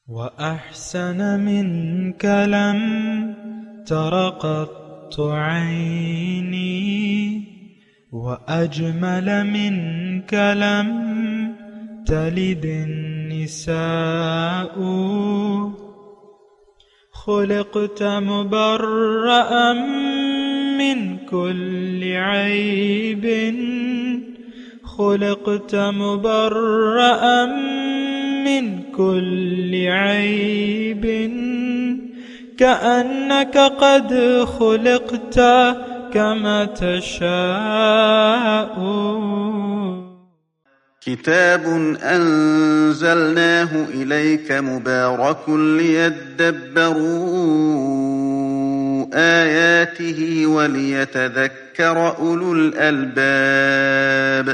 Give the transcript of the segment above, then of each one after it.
وأحسن منك لم تر قط عيني وأجمل منك لم تلد النساء خلقت مبرأ من كل عيب خلقت مبرأ من كل عيب كأنك قد خلقت كما تشاء. كتاب أنزلناه إليك مبارك ليدبروا آياته وليتذكر أولو الألباب.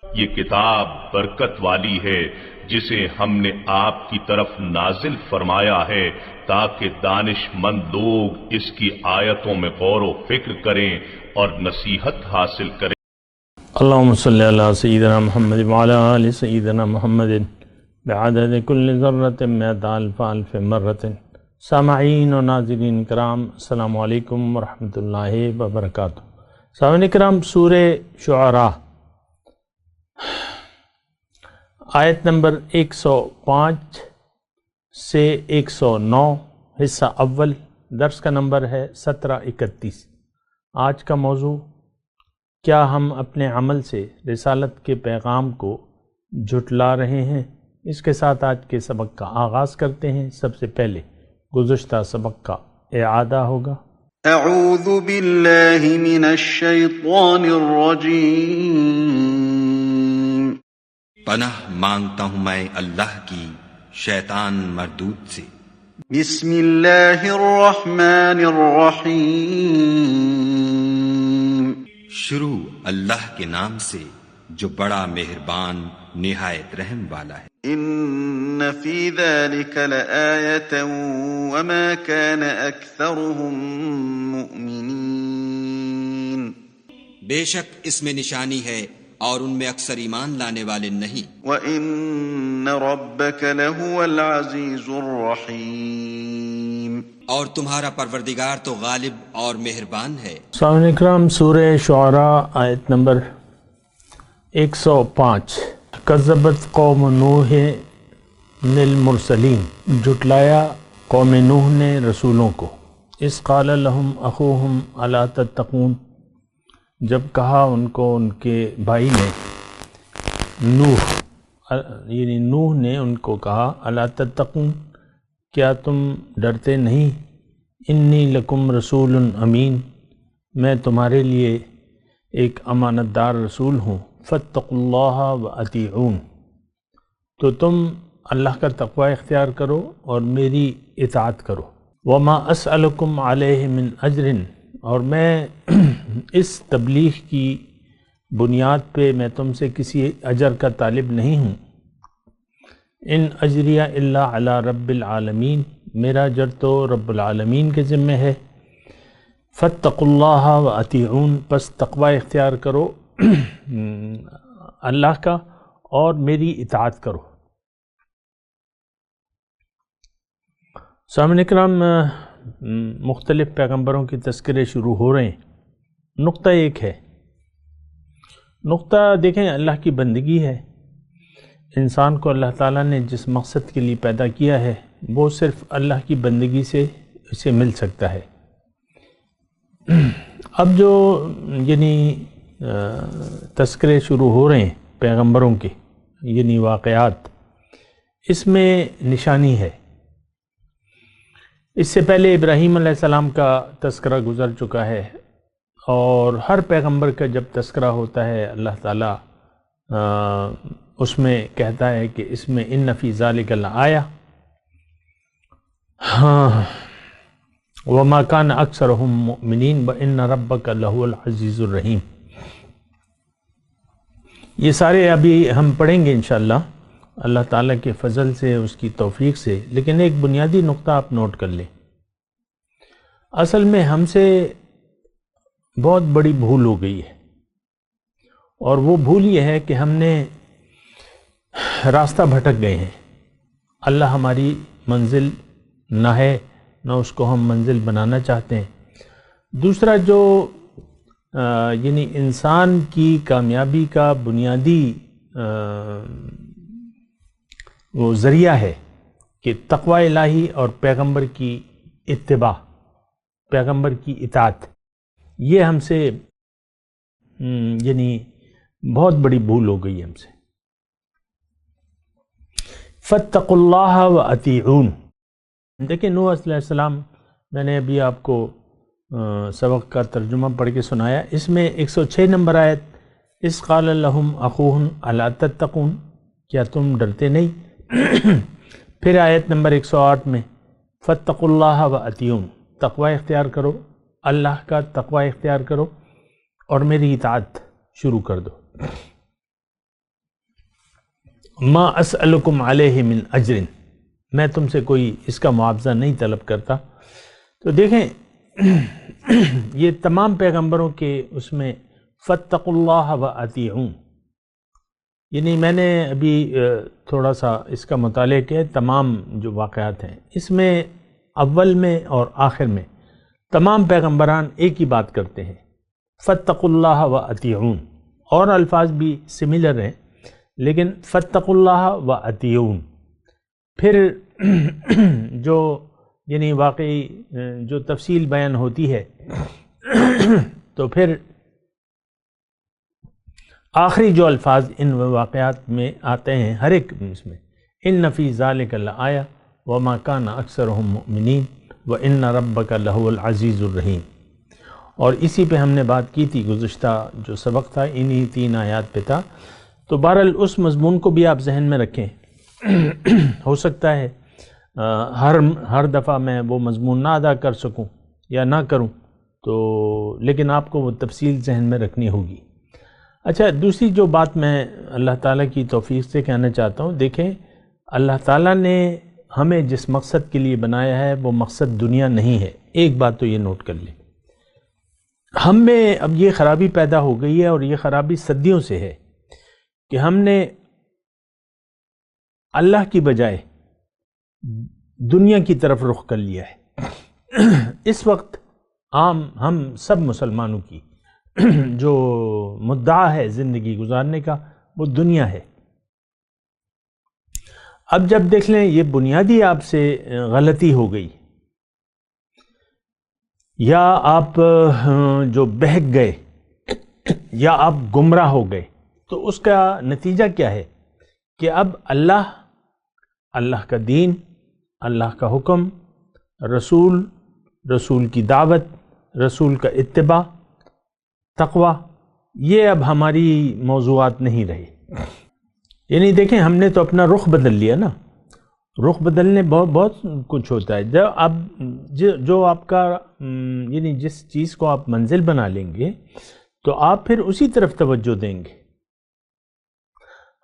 یہ کتاب برکت والی ہے جسے ہم نے آپ کی طرف نازل فرمایا ہے تاکہ دانش مند لوگ اس کی آیتوں میں غور و فکر کریں اور نصیحت حاصل کریں. اللہم صلی علی سیدنا محمد وعلی آل سیدنا محمد بعدد کل ذرۃ مئۃ الف الف مرۃ. سامعین و ناظرین کرام، السلام علیکم ورحمۃ اللہ وبرکاتہ. سامعین کرام، سورہ شعراء آیت نمبر 105 سے 109 حصہ اول، درس کا نمبر ہے 1731. آج کا موضوع: کیا ہم اپنے عمل سے رسالت کے پیغام کو جھٹلا رہے ہیں؟ اس کے ساتھ آج کے سبق کا آغاز کرتے ہیں. سب سے پہلے گزشتہ سبق کا اعادہ ہوگا. اعوذ باللہ من الشیطان الرجیم. پناہ مانگتا ہوں میں اللہ کی شیطان مردود سے. بسم اللہ الرحمن الرحیم. شروع اللہ کے نام سے جو بڑا مہربان نہایت رحم والا ہے. ان فی ذلک لآیۃ وما کان اکثرهم مؤمنین. بے شک اس میں نشانی ہے اور ان میں اکثر ایمان لانے والے نہیں. وَإِنَّ رَبَّكَ لَهُوَ الْعَزِيزُ الرَّحِيمُ. اور تمہارا پروردگار تو غالب اور مہربان ہے. سامعین اکرام، سورہ شعراء آیت نمبر 105. کذبت قوم نوح المرسلین. جھٹلایا قوم نوح نے رسولوں کو. اذ قال لهم اخوهم الا تتقون. جب کہا ان کو ان کے بھائی نے، نوح یعنی نوح نے ان کو کہا، الا تتقون، کیا تم ڈرتے نہیں؟ انی لکم رسول امین، میں تمہارے لیے ایک امانت دار رسول ہوں. فاتقوا اللہ واطیعون، تو تم اللہ کا تقوی اختیار کرو اور میری اطاعت کرو. وما اسألکم علیہ من اجر، اور میں اس تبلیغ کی بنیاد پہ میں تم سے کسی اجر کا طالب نہیں ہوں. ان اجریہ الا علی رب العالمین، میرا اجر تو رب العالمین کے ذمہ ہے. فاتقوا اللہ واطیعون، پس تقوی اختیار کرو اللہ کا اور میری اطاعت کرو. سامعین اکرام، مختلف پیغمبروں کے تذکرے شروع ہو رہے ہیں. نقطہ ایک ہے، نقطہ دیکھیں، اللہ کی بندگی ہے. انسان کو اللہ تعالیٰ نے جس مقصد کے لیے پیدا کیا ہے وہ صرف اللہ کی بندگی سے اسے مل سکتا ہے. اب جو یعنی تذکرے شروع ہو رہے ہیں پیغمبروں کے، یعنی واقعات، اس میں نشانی ہے. اس سے پہلے ابراہیم علیہ السلام کا تذکرہ گزر چکا ہے، اور ہر پیغمبر کا جب تذکرہ ہوتا ہے اللہ تعالیٰ اس میں کہتا ہے کہ اس میں ان فی ذالک لآیہ وما کان اکثرہم مؤمنین وان ربک لہو العزیز الرحیم. یہ سارے ابھی ہم پڑھیں گے انشاءاللہ اللہ تعالیٰ کے فضل سے، اس کی توفیق سے. لیکن ایک بنیادی نقطہ آپ نوٹ کر لیں. اصل میں ہم سے بہت بڑی بھول ہو گئی ہے، اور وہ بھول یہ ہے کہ ہم نے راستہ بھٹک گئے ہیں. اللہ ہماری منزل نہ ہے، نہ اس کو ہم منزل بنانا چاہتے ہیں۔ دوسرا جو یعنی انسان کی کامیابی کا بنیادی وہ ذریعہ ہے کہ تقوی الہی اور پیغمبر کی اتباع، پیغمبر کی اطاعت، یہ ہم سے یعنی بہت بڑی بھول ہو گئی ہم سے۔ فاتقوا اللہ واطیعون، دیکھیں نوح علیہ السلام، میں نے ابھی آپ کو سبق کا ترجمہ پڑھ کے سنایا، اس میں 106 نمبر آیت، اذ قال لهم اخوهم الا تتقون، کیا تم ڈرتے نہیں؟ پھر آیت نمبر 108 میں فاتقوا اللہ واطیعون، تقوی اختیار کرو، اللہ کا تقوی اختیار کرو اور میری اطاعت شروع کر دو۔ ما اسألکم علیہ من اجر، میں تم سے کوئی اس کا معاوضہ نہیں طلب کرتا۔ تو دیکھیں یہ تمام پیغمبروں کے اس میں فاتقوا اللہ واطیعون، یعنی میں نے ابھی تھوڑا سا اس کا مطالعہ کیا، تمام جو واقعات ہیں اس میں اول میں اور آخر میں تمام پیغمبران ایک ہی بات کرتے ہیں، فاتقوا اللہ واطیعون، اور الفاظ بھی سملر ہیں لیکن فاتقوا اللہ واطیعون۔ پھر جو یعنی واقعی جو تفصیل بیان ہوتی ہے تو پھر آخری جو الفاظ ان واقعات میں آتے ہیں ہر ایک اس میں، ان فی ذلک لآیہ وما کان اکثرهم مؤمنین وان ربک لہو العزیز الرحیم۔ اور اسی پہ ہم نے بات کی تھی، گزشتہ جو سبق تھا انہی 3 آیات پہ تھا۔ تو بہرحال اس مضمون کو بھی آپ ذہن میں رکھیں، ہو سکتا ہے ہر دفعہ میں وہ مضمون نہ ادا کر سکوں یا نہ کروں، تو لیکن آپ کو وہ تفصیل ذہن میں رکھنی ہوگی۔ اچھا، دوسری جو بات میں اللہ تعالیٰ کی توفیق سے کہنا چاہتا ہوں، دیکھیں اللہ تعالیٰ نے ہمیں جس مقصد کے لیے بنایا ہے وہ مقصد دنیا نہیں ہے۔ ایک بات تو یہ نوٹ کر لیں، ہم میں اب یہ خرابی پیدا ہو گئی ہے، اور یہ خرابی صدیوں سے ہے کہ ہم نے اللہ کی بجائے دنیا کی طرف رخ کر لیا ہے۔ اس وقت عام ہم سب مسلمانوں کی جو مدعا ہے زندگی گزارنے کا وہ دنیا ہے۔ اب جب دیکھ لیں یہ بنیادی آپ سے غلطی ہو گئی، یا آپ جو بہک گئے یا آپ گمراہ ہو گئے، تو اس کا نتیجہ کیا ہے کہ اب اللہ کا دین، اللہ کا حکم، رسول کی دعوت، رسول کا اتباع، تقوی، یہ اب ہماری موضوعات نہیں رہے۔ یعنی دیکھیں ہم نے تو اپنا رخ بدل لیا نا، رخ بدلنے بہت کچھ ہوتا ہے۔ جب اب جو آپ کا یعنی جس چیز کو آپ منزل بنا لیں گے تو آپ پھر اسی طرف توجہ دیں گے۔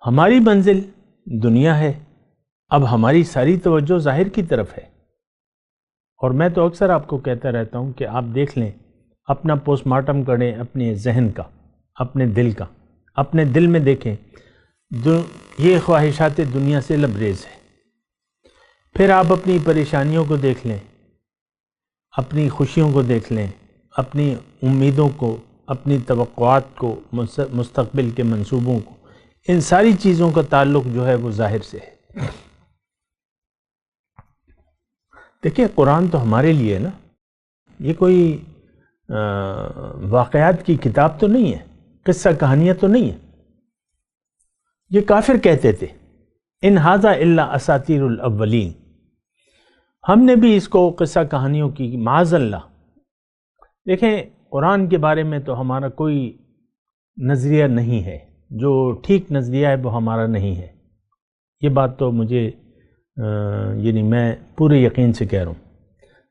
ہماری منزل دنیا ہے، اب ہماری ساری توجہ ظاہر کی طرف ہے۔ اور میں تو اکثر آپ کو کہتا رہتا ہوں کہ آپ دیکھ لیں، اپنا پوسٹ مارٹم کریں اپنے ذہن کا، اپنے دل کا، اپنے دل میں دیکھیں یہ خواہشات دنیا سے لبریز ہے۔ پھر آپ اپنی پریشانیوں کو دیکھ لیں، اپنی خوشیوں کو دیکھ لیں، اپنی امیدوں کو، اپنی توقعات کو، مستقبل کے منصوبوں کو، ان ساری چیزوں کا تعلق جو ہے وہ ظاہر سے ہے۔ دیکھیں قرآن تو ہمارے لیے نا، یہ کوئی واقعات کی کتاب تو نہیں ہے، قصہ کہانیاں تو نہیں ہے۔ یہ کافر کہتے تھے ان ھذا الا اساطیر الاولین، ہم نے بھی اس کو قصہ کہانیوں کی معاذ اللہ۔ دیکھیں قرآن کے بارے میں تو ہمارا کوئی نظریہ نہیں ہے، جو ٹھیک نظریہ ہے وہ ہمارا نہیں ہے، یہ بات تو مجھے یعنی میں پورے یقین سے کہہ رہا ہوں۔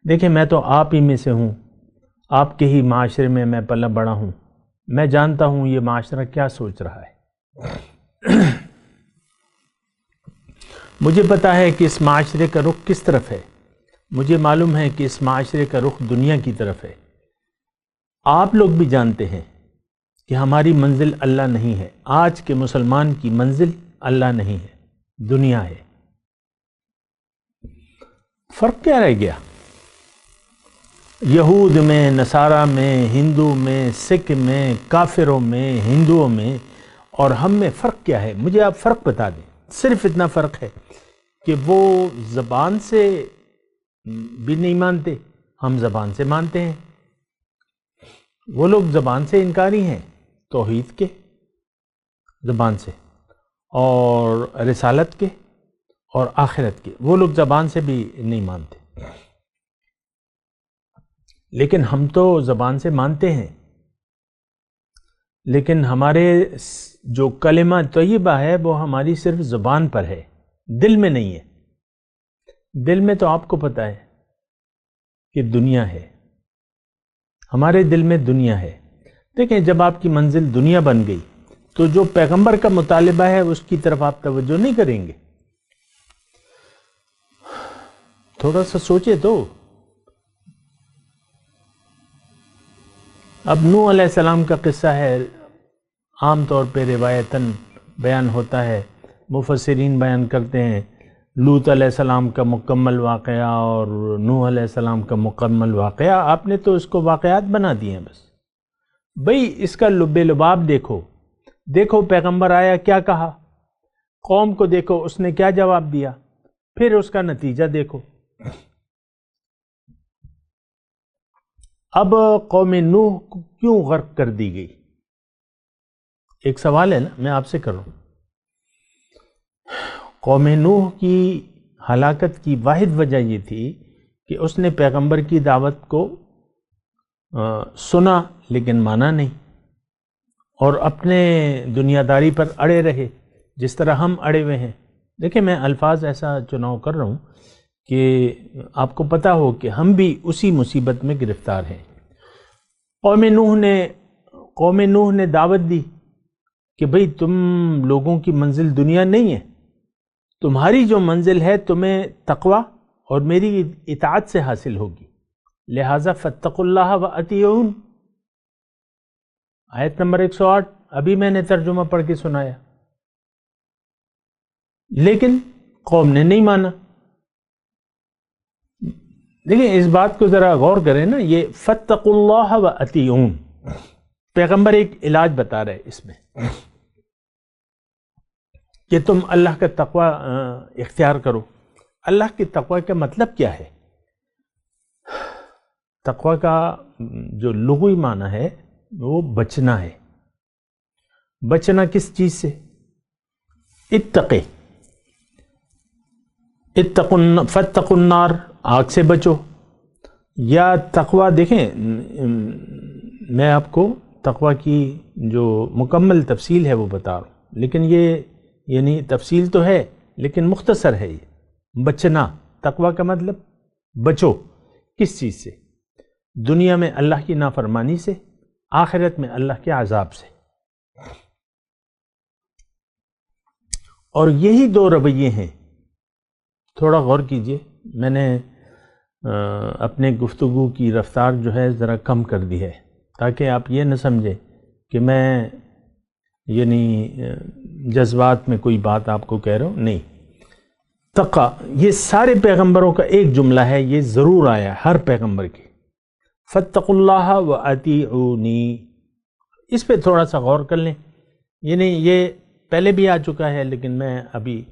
دیکھیں میں تو آپ ہی میں سے ہوں، آپ کے ہی معاشرے میں میں پلا بڑا ہوں، میں جانتا ہوں یہ معاشرہ کیا سوچ رہا ہے، مجھے پتا ہے کہ اس معاشرے کا رخ کس طرف ہے، مجھے معلوم ہے کہ اس معاشرے کا رخ دنیا کی طرف ہے۔ آپ لوگ بھی جانتے ہیں کہ ہماری منزل اللہ نہیں ہے، آج کے مسلمان کی منزل اللہ نہیں ہے، دنیا ہے۔ فرق کیا رہ گیا؟ یہود میں، نصارہ میں، ہندو میں، سکھ میں، کافروں میں، ہندوؤں میں اور ہم میں فرق کیا ہے؟ مجھے آپ فرق بتا دیں۔ صرف اتنا فرق ہے کہ وہ زبان سے بھی نہیں مانتے، ہم زبان سے مانتے ہیں۔ وہ لوگ زبان سے انکاری ہیں توحید کے، زبان سے، اور رسالت کے اور آخرت کے، وہ لوگ زبان سے بھی نہیں مانتے، لیکن ہم تو زبان سے مانتے ہیں، لیکن ہمارے جو کلمہ طیبہ ہے وہ ہماری صرف زبان پر ہے، دل میں نہیں ہے۔ دل میں تو آپ کو پتہ ہے کہ دنیا ہے، ہمارے دل میں دنیا ہے۔ دیکھیں، جب آپ کی منزل دنیا بن گئی تو جو پیغمبر کا مطالبہ ہے اس کی طرف آپ توجہ نہیں کریں گے۔ تھوڑا سا سوچے تو۔ اب نوح علیہ السلام کا قصہ ہے، عام طور پہ روایتاً بیان ہوتا ہے، مفسرین بیان کرتے ہیں لوط علیہ السلام کا مکمل واقعہ اور نوح علیہ السلام کا مکمل واقعہ۔ آپ نے تو اس کو واقعات بنا دیے ہیں بس۔ بھئی اس کا لب لباب دیکھو، دیکھو پیغمبر آیا کیا کہا، قوم کو دیکھو اس نے کیا جواب دیا، پھر اس کا نتیجہ دیکھو۔ اب قوم نوح کیوں غرق کر دی گئی؟ ایک سوال ہے نا، میں آپ سے کروں۔ قوم نوح کی ہلاکت کی واحد وجہ یہ تھی کہ اس نے پیغمبر کی دعوت کو سنا لیکن مانا نہیں، اور اپنے دنیا داری پر اڑے رہے جس طرح ہم اڑے ہوئے ہیں۔ دیکھیں، میں الفاظ ایسا چناؤ کر رہا ہوں کہ آپ کو پتہ ہو کہ ہم بھی اسی مصیبت میں گرفتار ہیں۔ قوم نوح نے دعوت دی کہ بھئی تم لوگوں کی منزل دنیا نہیں ہے، تمہاری جو منزل ہے تمہیں تقوی اور میری اطاعت سے حاصل ہوگی، لہٰذا فاتقوا اللہ واطیعون۔ آیت نمبر 108، ابھی میں نے ترجمہ پڑھ کے سنایا، لیکن قوم نے نہیں مانا۔ دیکھیں اس بات کو ذرا غور کریں نا، یہ فاتقوا اللہ واطیعون، پیغمبر ایک علاج بتا رہے اس میں کہ تم اللہ کا تقوی اختیار کرو۔ اللہ کی تقوی کا مطلب کیا ہے؟ تقوی کا جو لغوی معنی ہے وہ بچنا ہے۔ بچنا کس چیز سے؟ فاتقوا النار، آگ سے بچو، یا تقوی۔ دیکھیں میں آپ کو تقوی کی جو مکمل تفصیل ہے وہ بتا رہا ہوں، لیکن یہ یعنی تفصیل تو ہے لیکن مختصر ہے۔ یہ بچنا، تقوی کا مطلب بچو کس چیز سے؟ دنیا میں اللہ کی نافرمانی سے، آخرت میں اللہ کے عذاب سے۔ اور یہی دو رویے ہیں۔ تھوڑا غور کیجئے، میں نے اپنے گفتگو کی رفتار جو ہے ذرا کم کر دی ہے تاکہ آپ یہ نہ سمجھیں کہ میں یعنی جذبات میں کوئی بات آپ کو کہہ رہا ہوں، نہیں۔ تقوی یہ سارے پیغمبروں کا ایک جملہ ہے، یہ ضرور آیا ہر پیغمبر کے، فاتقوا اللہ واطیعونی۔ اس پہ تھوڑا سا غور کر لیں، یعنی یہ پہلے بھی آ چکا ہے لیکن میں ابھی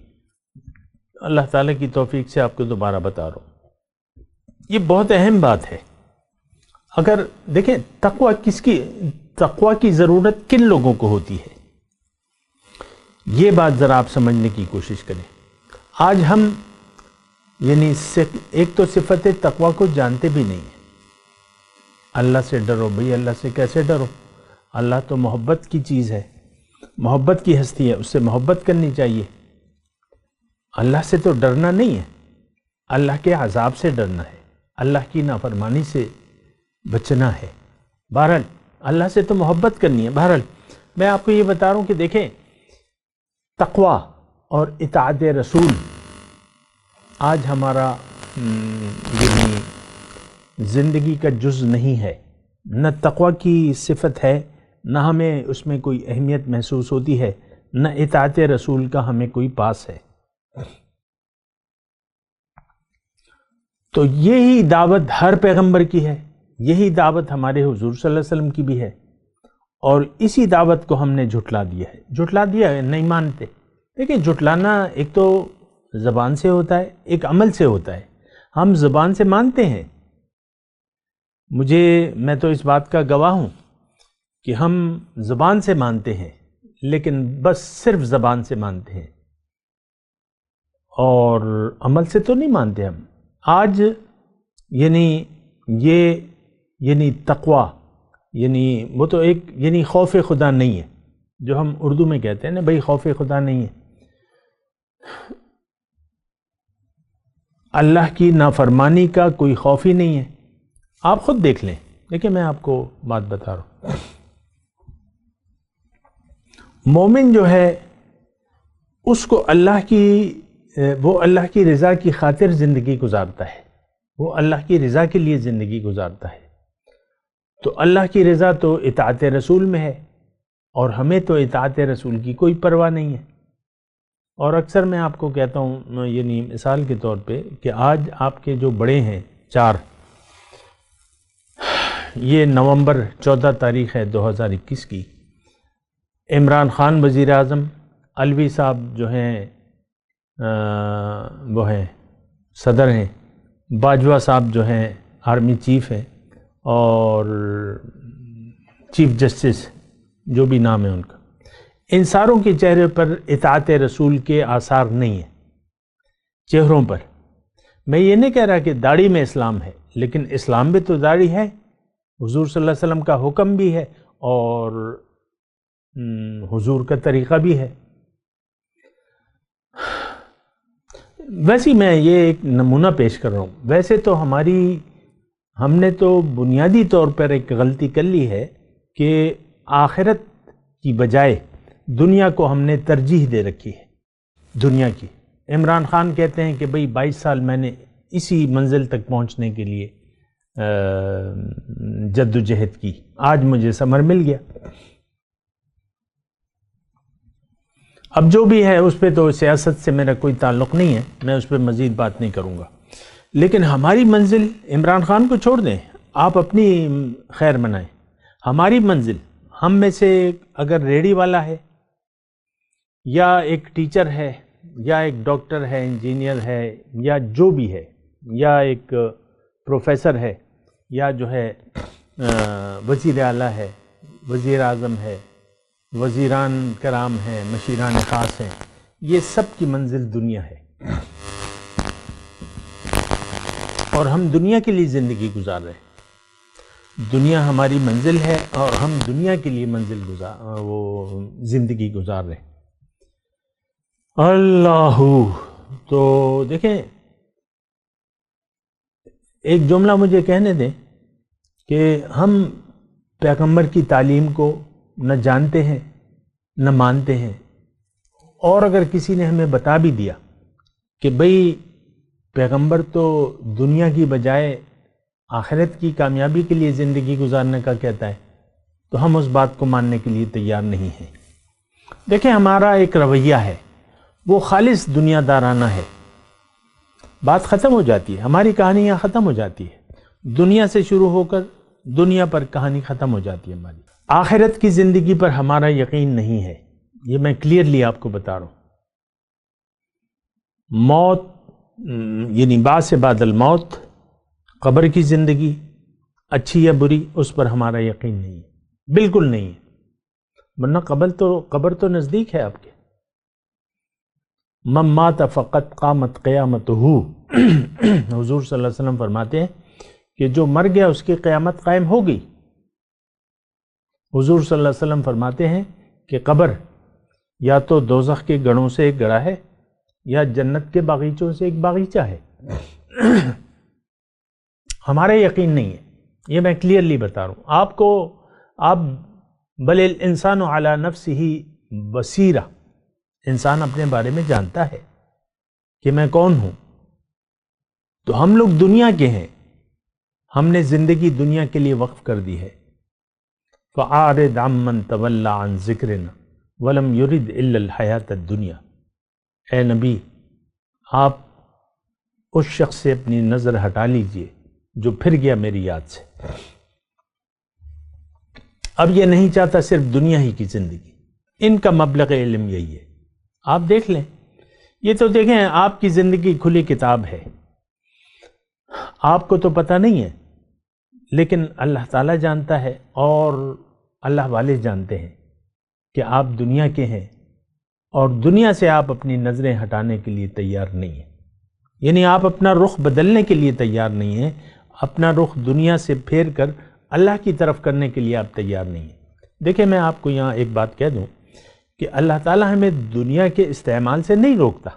اللہ تعالیٰ کی توفیق سے آپ کو دوبارہ بتا رہا ہوں۔ یہ بہت اہم بات ہے۔ اگر دیکھیں تقوی کی ضرورت کن لوگوں کو ہوتی ہے، یہ بات ذرا آپ سمجھنے کی کوشش کریں۔ آج ہم یعنی ایک تو صفت تقوی کو جانتے بھی نہیں ہیں۔ اللہ سے ڈرو، بھئی اللہ سے کیسے ڈرو؟ اللہ تو محبت کی چیز ہے، محبت کی ہستی ہے، اس سے محبت کرنی چاہیے۔ اللہ سے تو ڈرنا نہیں ہے، اللہ کے عذاب سے ڈرنا ہے، اللہ کی نافرمانی سے بچنا ہے۔ بہرحال اللہ سے تو محبت کرنی ہے۔ بہرحال میں آپ کو یہ بتا رہا ہوں کہ دیکھیں، تقوی اور اطاعت رسول آج ہمارا یعنی زندگی کا جز نہیں ہے۔ نہ تقوی کی صفت ہے، نہ ہمیں اس میں کوئی اہمیت محسوس ہوتی ہے، نہ اطاعت رسول کا ہمیں کوئی پاس ہے۔ تو یہی دعوت ہر پیغمبر کی ہے، یہی دعوت ہمارے حضور صلی اللہ علیہ وسلم کی بھی ہے، اور اسی دعوت کو ہم نے جھٹلا دیا ہے، نہیں مانتے۔ دیکھیں جھٹلانا ایک تو زبان سے ہوتا ہے، ایک عمل سے ہوتا ہے۔ ہم زبان سے مانتے ہیں، میں تو اس بات کا گواہ ہوں کہ ہم زبان سے مانتے ہیں، لیکن بس صرف زبان سے مانتے ہیں اور عمل سے تو نہیں مانتے ہم۔ آج یعنی تقوی، یعنی وہ تو ایک خوف خدا نہیں ہے، جو ہم اردو میں کہتے ہیں نا بھائی خوف خدا نہیں ہے۔ اللہ کی نافرمانی کا کوئی خوف ہی نہیں ہے۔ آپ خود دیکھ لیں، دیکھیں میں آپ کو بات بتا رہا ہوں، مومن جو ہے اس کو وہ اللہ کی رضا کی خاطر زندگی گزارتا ہے، وہ اللہ کی رضا کے لیے زندگی گزارتا ہے۔ تو اللہ کی رضا تو اطاعت رسول میں ہے، اور ہمیں تو اطاعت رسول کی کوئی پرواہ نہیں ہے۔ اور اکثر میں آپ کو کہتا ہوں، یعنی مثال کے طور پہ، کہ آج آپ کے جو بڑے ہیں 4، یہ نومبر 14 تاریخ ہے 2021 کی، عمران خان وزیر اعظم، علوی صاحب جو ہیں وہ ہیں صدر ہیں، باجوہ صاحب جو ہیں آرمی چیف ہیں، اور چیف جسٹس جو بھی نام ہے ان کا، ان ساروں کے چہرے پر اطاعت رسول کے آثار نہیں ہیں چہروں پر۔ میں یہ نہیں کہہ رہا کہ داڑھی میں اسلام ہے، لیکن اسلام بھی تو داڑھی ہے، حضور صلی اللہ علیہ وسلم کا حکم بھی ہے، اور حضور کا طریقہ بھی ہے۔ ویسے میں یہ ایک نمونہ پیش کر رہا ہوں۔ ویسے تو ہم نے تو بنیادی طور پر ایک غلطی کر لی ہے کہ آخرت کی بجائے دنیا کو ہم نے ترجیح دے رکھی ہے، دنیا کی۔ عمران خان کہتے ہیں کہ بھئی 22 سال میں نے اسی منزل تک پہنچنے کے لیے جد و جہد کی، آج مجھے ثمر مل گیا۔ اب جو بھی ہے اس پہ تو سیاست سے میرا کوئی تعلق نہیں ہے، میں اس پہ مزید بات نہیں کروں گا، لیکن ہماری منزل، عمران خان کو چھوڑ دیں، آپ اپنی خیر منائیں، ہماری منزل، ہم میں سے اگر ریڑھی والا ہے، یا ایک ٹیچر ہے، یا ایک ڈاکٹر ہے، انجینئر ہے، یا جو بھی ہے، یا ایک پروفیسر ہے، یا جو ہے وزیر اعلیٰ ہے، وزیر اعظم ہے، وزیران کرام ہیں، مشیران خاص ہیں، یہ سب کی منزل دنیا ہے، اور ہم دنیا کے لیے زندگی گزار رہے ہیں۔ دنیا ہماری منزل ہے اور ہم دنیا کے لیے زندگی گزار رہے ہیں۔ اللہ، تو دیکھیں ایک جملہ مجھے کہنے دیں کہ ہم پیغمبر کی تعلیم کو نہ جانتے ہیں نہ مانتے ہیں، اور اگر کسی نے ہمیں بتا بھی دیا کہ بھئی پیغمبر تو دنیا کی بجائے آخرت کی کامیابی کے لیے زندگی گزارنے کا کہتا ہے، تو ہم اس بات کو ماننے کے لیے تیار نہیں ہیں۔ دیکھیں ہمارا ایک رویہ ہے، وہ خالص دنیا دارانہ ہے، بات ختم ہو جاتی ہے، ہماری کہانیاں ختم ہو جاتی ہے، دنیا سے شروع ہو کر دنیا پر کہانی ختم ہو جاتی ہے ہماری۔ آخرت کی زندگی پر ہمارا یقین نہیں ہے، یہ میں کلیئرلی آپ کو بتا رہا ہوں۔ موت، یعنی بعد سے بعد الموت، قبر کی زندگی اچھی یا بری، اس پر ہمارا یقین نہیں ہے، بالکل نہیں ہے، ورنہ قبر تو نزدیک ہے آپ کے۔ من مات فقط قامت قیامتہ، حضور صلی اللہ علیہ وسلم فرماتے ہیں کہ جو مر گیا اس کی قیامت قائم ہو گئی۔ حضور صلی اللہ علیہ وسلم فرماتے ہیں کہ قبر یا تو دوزخ کے گڑھوں سے ایک گڑھا ہے، یا جنت کے باغیچوں سے ایک باغیچہ ہے۔ ہمارا یقین نہیں ہے، یہ میں کلیئرلی بتا رہا ہوں آپ بل الانسان علی نفسہ بصیرہ، انسان اپنے بارے میں جانتا ہے کہ میں کون ہوں۔ تو ہم لوگ دنیا کے ہیں، ہم نے زندگی دنیا کے لیے وقف کر دی ہے۔ فَأَعْرِضْ عَمَّنْ تَوَلَّى عَنْ ذِكْرِنَا وَلَمْ يُرِدْ إِلَّا الْحَيَاةَ الدُّنْيَا۔ اے نبی، آپ اس شخص سے اپنی نظر ہٹا لیجئے جو پھر گیا میری یاد سے۔ اب یہ نہیں چاہتا صرف دنیا ہی کی زندگی، ان کا مبلغ علم یہی ہے۔ آپ دیکھ لیں، یہ تو دیکھیں آپ کی زندگی کھلی کتاب ہے، آپ کو تو پتہ نہیں ہے، لیکن اللہ تعالیٰ جانتا ہے اور اللہ والے جانتے ہیں کہ آپ دنیا کے ہیں، اور دنیا سے آپ اپنی نظریں ہٹانے کے لیے تیار نہیں ہیں، یعنی آپ اپنا رخ بدلنے کے لیے تیار نہیں ہیں، اپنا رخ دنیا سے پھیر کر اللہ کی طرف کرنے کے لیے آپ تیار نہیں ہیں۔ دیکھیں میں آپ کو یہاں ایک بات کہہ دوں کہ اللہ تعالیٰ ہمیں دنیا کے استعمال سے نہیں روکتا،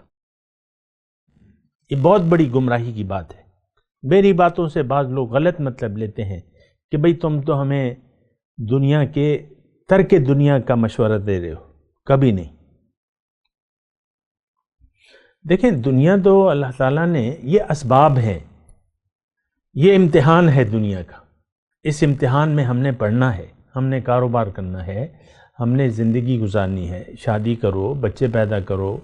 یہ بہت بڑی گمراہی کی بات ہے۔ میری باتوں سے بعض لوگ غلط مطلب لیتے ہیں کہ بھئی تم تو ہمیں دنیا کے ترک دنیا کا مشورہ دے رہے ہو، کبھی نہیں۔ دیکھیں دنیا تو اللہ تعالیٰ نے، یہ اسباب ہیں، یہ امتحان ہے دنیا کا، اس امتحان میں ہم نے پڑھنا ہے، ہم نے کاروبار کرنا ہے، ہم نے زندگی گزارنی ہے، شادی کرو، بچے پیدا کرو،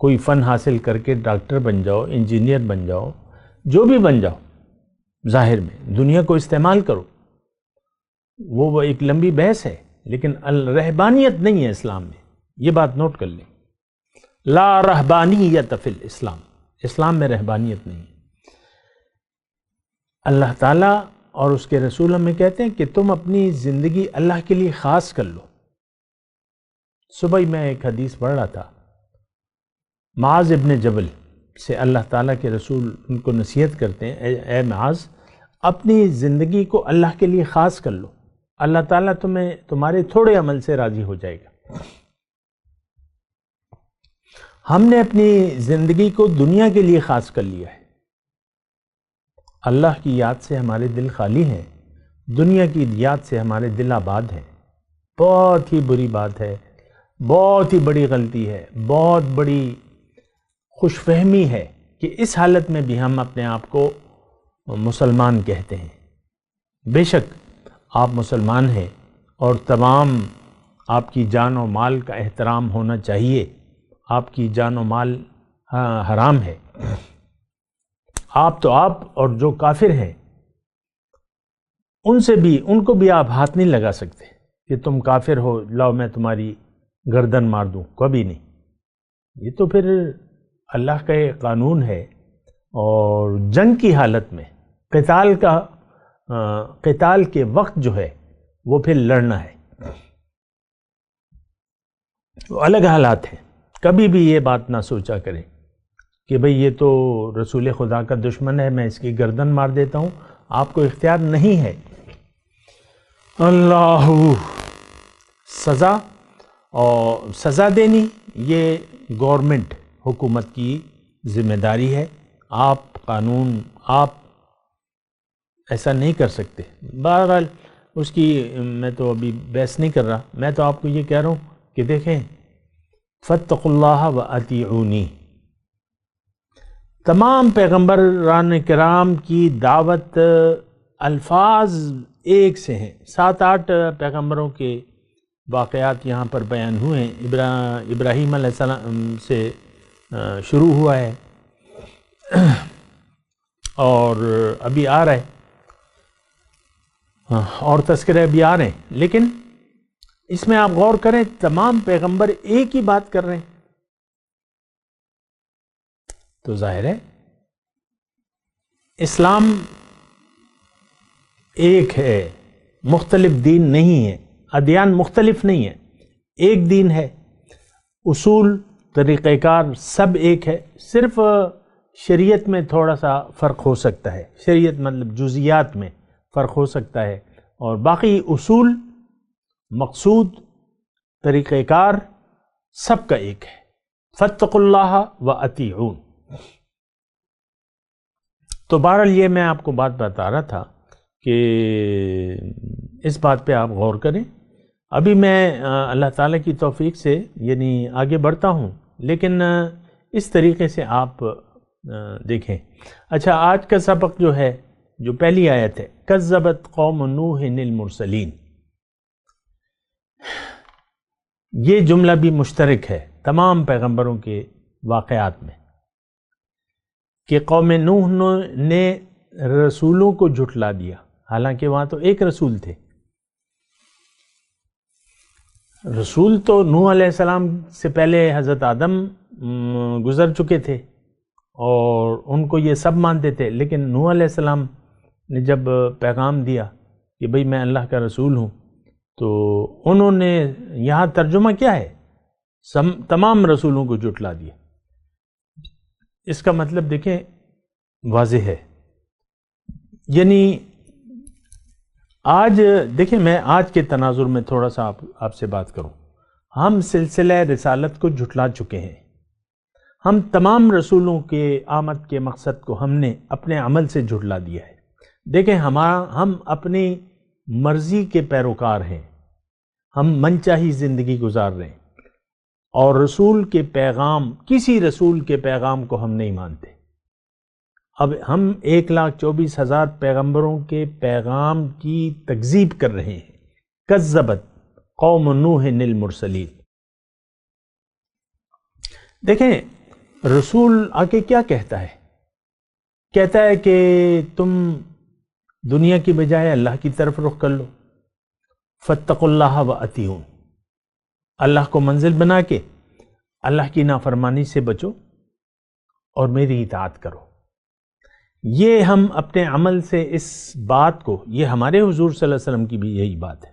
کوئی فن حاصل کر کے ڈاکٹر بن جاؤ، انجینئر بن جاؤ، جو بھی بن جاؤ، ظاہر میں دنیا کو استعمال کرو، وہ ایک لمبی بحث ہے، لیکن رہبانیت نہیں ہے اسلام میں، یہ بات نوٹ کر لیں، لا رہبانیت فی الاسلام، اسلام میں رہبانیت نہیں ہے۔ اللہ تعالیٰ اور اس کے رسول ہمیں کہتے ہیں کہ تم اپنی زندگی اللہ کے لیے خاص کر لو۔ صبح ہی میں ایک حدیث پڑھ رہا تھا، معاذ ابن جبل سے اللہ تعالیٰ کے رسول ان کو نصیحت کرتے ہیں، اے معاذ اپنی زندگی کو اللہ کے لیے خاص کر لو، اللہ تعالیٰ تمہارے تھوڑے عمل سے راضی ہو جائے گا۔ ہم نے اپنی زندگی کو دنیا کے لیے خاص کر لیا ہے، اللہ کی یاد سے ہمارے دل خالی ہیں، دنیا کی یاد سے ہمارے دل آباد ہیں۔ بہت ہی بری بات ہے، بہت ہی بڑی غلطی ہے، بہت بڑی خوش فہمی ہے کہ اس حالت میں بھی ہم اپنے آپ کو مسلمان کہتے ہیں۔ بے شک آپ مسلمان ہیں اور تمام آپ کی جان و مال کا احترام ہونا چاہیے، آپ کی جان و مال حرام ہے، آپ تو آپ اور جو کافر ہیں ان کو بھی آپ ہاتھ نہیں لگا سکتے کہ تم کافر ہو، لاؤ میں تمہاری گردن مار دوں، کبھی نہیں۔ یہ تو پھر اللہ کا ایک قانون ہے، اور جنگ کی حالت میں قتال کے وقت جو ہے وہ پھر لڑنا ہے، وہ الگ حالات ہیں۔ کبھی بھی یہ بات نہ سوچا کریں کہ بھئی یہ تو رسول خدا کا دشمن ہے، میں اس کی گردن مار دیتا ہوں، آپ کو اختیار نہیں ہے۔ اللہ سزا اور سزا دینی یہ گورنمنٹ، حکومت کی ذمہ داری ہے، آپ قانون آپ ایسا نہیں کر سکتے۔ بہرحال اس کی میں تو ابھی بحث نہیں کر رہا، میں تو آپ کو یہ کہہ رہا ہوں کہ دیکھیں فاتقوا اللہ واطیعونی، تمام پیغمبران کرام کی دعوت الفاظ ایک سے ہیں، 7-8 پیغمبروں کے واقعات یہاں پر بیان ہوئے ہیں۔ ابراہیم علیہ السلام سے شروع ہوا ہے اور ابھی آ رہا ہے، اور تذکرے بھی آ رہے ہیں، لیکن اس میں آپ غور کریں تمام پیغمبر ایک ہی بات کر رہے ہیں، تو ظاہر ہے اسلام ایک ہے، مختلف دین نہیں ہے، ادیان مختلف نہیں ہے، ایک دین ہے، اصول طریقہ کار سب ایک ہے، صرف شریعت میں تھوڑا سا فرق ہو سکتا ہے، شریعت مطلب جزیات میں فرق ہو سکتا ہے، اور باقی اصول مقصود طریقہ کار سب کا ایک ہے۔ فاتقوا اللہ واطیعون۔ تو بہرحال یہ میں آپ کو بات بتا رہا تھا کہ اس بات پہ آپ غور کریں۔ ابھی میں اللہ تعالیٰ کی توفیق سے یعنی آگے بڑھتا ہوں، لیکن اس طریقے سے آپ دیکھیں۔ اچھا، آج کا سبق جو ہے، جو پہلی آیت ہے، کذبت قوم نوح المرسلین، یہ جملہ بھی مشترک ہے تمام پیغمبروں کے واقعات میں کہ قوم نوح نے رسولوں کو جھٹلا دیا، حالانکہ وہاں تو ایک رسول تھے۔ رسول تو نوح علیہ السلام سے پہلے حضرت آدم گزر چکے تھے اور ان کو یہ سب مانتے تھے، لیکن نوح علیہ السلام نے جب پیغام دیا کہ بھئی میں اللہ کا رسول ہوں، تو انہوں نے یہاں ترجمہ کیا ہے، تمام رسولوں کو جھٹلا دیا۔ اس کا مطلب دیکھیں واضح ہے۔ یعنی آج دیکھیں، میں آج کے تناظر میں تھوڑا سا آپ سے بات کروں، ہم سلسلہ رسالت کو جھٹلا چکے ہیں۔ ہم تمام رسولوں کے آمد کے مقصد کو ہم نے اپنے عمل سے جھٹلا دیا ہے۔ دیکھیں ہم اپنی مرضی کے پیروکار ہیں، ہم من چاہی زندگی گزار رہے ہیں، اور رسول کے پیغام، کسی رسول کے پیغام کو ہم نہیں مانتے۔ اب ہم 1,24,000 پیغمبروں کے پیغام کی تکذیب کر رہے ہیں۔ کذبت قوم نوح المرسلین۔ دیکھیں رسول آگے کیا کہتا ہے، کہتا ہے کہ تم دنیا کی بجائے اللہ کی طرف رخ کر لو، فاتقوا اللہ وأطیعون، اللہ کو منزل بنا کے اللہ کی نافرمانی سے بچو اور میری اطاعت کرو۔ یہ ہم اپنے عمل سے اس بات کو، یہ ہمارے حضور صلی اللہ علیہ وسلم کی بھی یہی بات ہے۔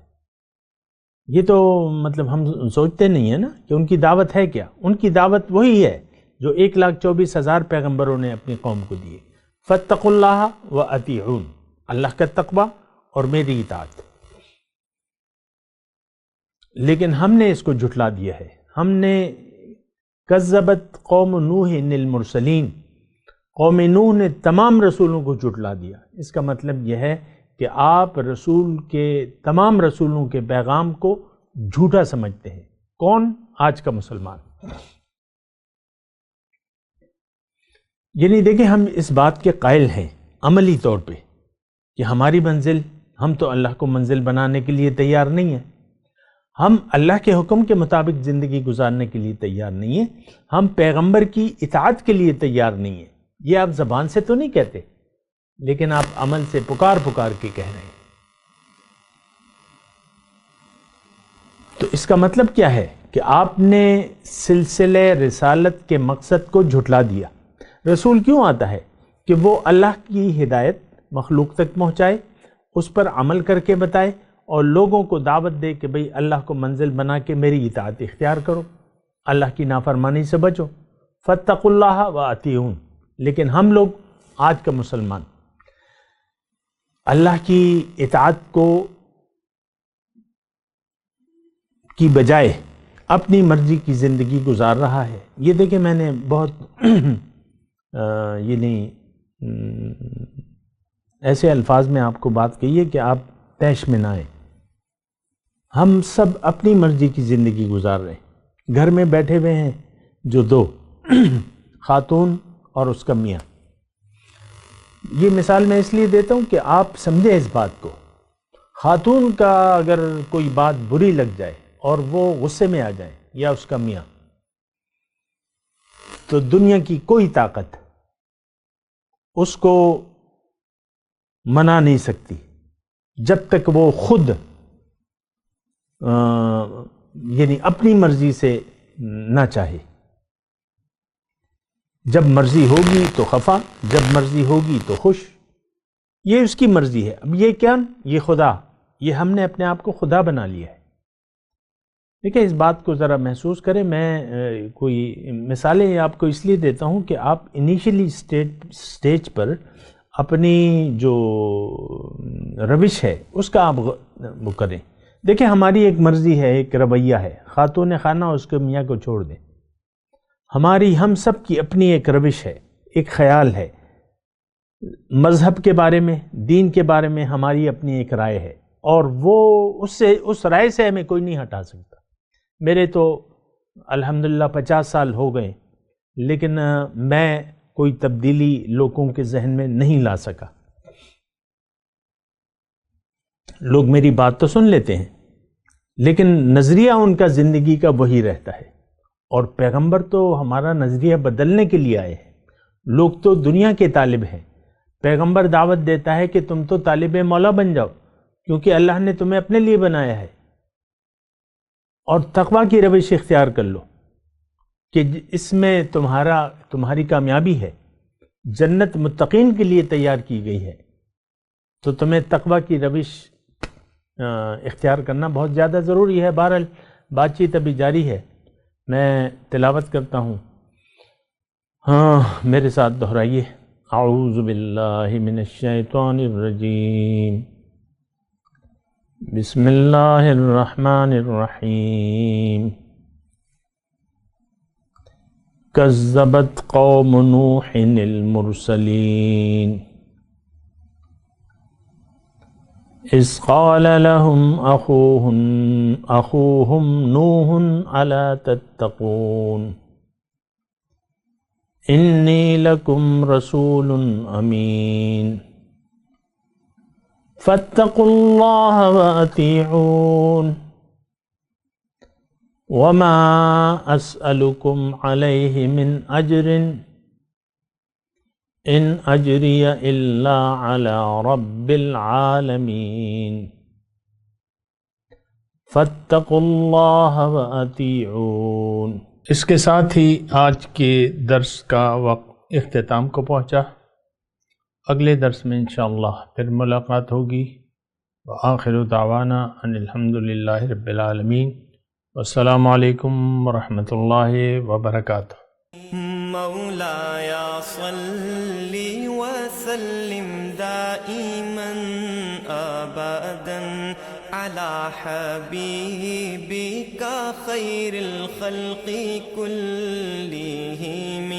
یہ تو مطلب ہم سوچتے نہیں ہیں نا کہ ان کی دعوت ہے کیا۔ ان کی دعوت وہی ہے جو 1,24,000 پیغمبروں نے اپنی قوم کو دیے، فاتقوا اللہ وأطیعون، اللہ کا تقوی اور میری اطاعت۔ لیکن ہم نے اس کو جھٹلا دیا ہے۔ ہم نے کذبت قوم نوح المرسلین، قوم نوح نے تمام رسولوں کو جھٹلا دیا۔ اس کا مطلب یہ ہے کہ آپ تمام رسولوں کے پیغام کو جھوٹا سمجھتے ہیں۔ کون؟ آج کا مسلمان۔ یعنی دیکھیں ہم اس بات کے قائل ہیں عملی طور پہ کہ ہماری منزل، ہم تو اللہ کو منزل بنانے کے لیے تیار نہیں ہیں، ہم اللہ کے حکم کے مطابق زندگی گزارنے کے لیے تیار نہیں ہیں، ہم پیغمبر کی اطاعت کے لیے تیار نہیں ہیں۔ یہ آپ زبان سے تو نہیں کہتے، لیکن آپ عمل سے پکار کے کہہ رہے ہیں۔ تو اس کا مطلب کیا ہے کہ آپ نے سلسلہ رسالت کے مقصد کو جھٹلا دیا۔ رسول کیوں آتا ہے؟ کہ وہ اللہ کی ہدایت مخلوق تک پہنچائے، اس پر عمل کر کے بتائے، اور لوگوں کو دعوت دے کہ بھئی اللہ کو منزل بنا کے میری اطاعت اختیار کرو، اللہ کی نافرمانی سے بچو، فاتقوا اللہ وأطیعون۔ لیکن ہم لوگ، آج کا مسلمان، اللہ کی اطاعت کی بجائے اپنی مرضی کی زندگی گزار رہا ہے۔ یہ دیکھیں میں نے بہت ایسے الفاظ میں آپ کو بات کہی ہے کہ آپ طیش میں نہ آئیں۔ ہم سب اپنی مرضی کی زندگی گزار رہے ہیں۔ گھر میں بیٹھے ہوئے ہیں جو دو، خاتون اور اس کا میاں۔ یہ مثال میں اس لیے دیتا ہوں کہ آپ سمجھیں اس بات کو۔ خاتون کا اگر کوئی بات بری لگ جائے اور وہ غصے میں آ جائے، یا اس کا میاں، تو دنیا کی کوئی طاقت اس کو منا نہیں سکتی جب تک وہ خود یعنی اپنی مرضی سے نہ چاہے۔ جب مرضی ہوگی تو خفا، جب مرضی ہوگی تو خوش، یہ اس کی مرضی ہے۔ اب یہ کیا؟ یہ خدا، یہ ہم نے اپنے آپ کو خدا بنا لیا ہے۔ دیکھیں اس بات کو ذرا محسوس کریں۔ میں کوئی مثالیں آپ کو اس لیے دیتا ہوں کہ آپ انیشلی سٹیج پر اپنی جو روش ہے اس کا آپ وہ کریں۔ دیکھیں ہماری ایک مرضی ہے، ایک رویہ ہے، خاتون خانہ اس کے میاں کو چھوڑ دیں۔ ہم سب کی اپنی ایک روش ہے، ایک خیال ہے، مذہب کے بارے میں، دین کے بارے میں ہماری اپنی ایک رائے ہے، اور وہ اس رائے سے ہمیں کوئی نہیں ہٹا سکتا۔ میرے تو الحمدللہ 50 سال ہو گئے، لیکن میں کوئی تبدیلی لوگوں کے ذہن میں نہیں لا سکا۔ لوگ میری بات تو سن لیتے ہیں، لیکن نظریہ ان کا زندگی کا وہی رہتا ہے۔ اور پیغمبر تو ہمارا نظریہ بدلنے کے لیے آئے ہیں۔ لوگ تو دنیا کے طالب ہیں، پیغمبر دعوت دیتا ہے کہ تم تو طالب مولا بن جاؤ، کیونکہ اللہ نے تمہیں اپنے لیے بنایا ہے، اور تقوی کی روش اختیار کر لو کہ اس میں تمہاری کامیابی ہے، جنت متقین کے لیے تیار کی گئی ہے، تو تمہیں تقوی کی روش اختیار کرنا بہت زیادہ ضروری ہے۔ بہرحال بات چیت ابھی جاری ہے، میں تلاوت کرتا ہوں، میرے ساتھ دہرائیے۔ اعوذ باللہ من الشیطان الرجیم، بسم اللہ الرحمن الرحیم۔ کذبت قوم نوح المرسلین اذ قال لهم اخوهم نوح الا تتقون انی لکم رسول امین فاتقوا اللہ واطیعون وما اسألکم علیہ من اجر ان اجری الا علی رب العالمین فاتقوا اللہ واطیعون۔ اس کے ساتھ ہی آج کے درس کا وقت اختتام کو پہنچا۔ اگلے درس میں انشاءاللہ پھر ملاقات ہوگی۔ وآخر دعوانا ان الحمد للہ رب العالمین، والسلام علیکم ورحمۃ اللہ وبرکاتہ۔ مولاي صل وسلم دائما ابدا على حبيبك خير الخلق كلهم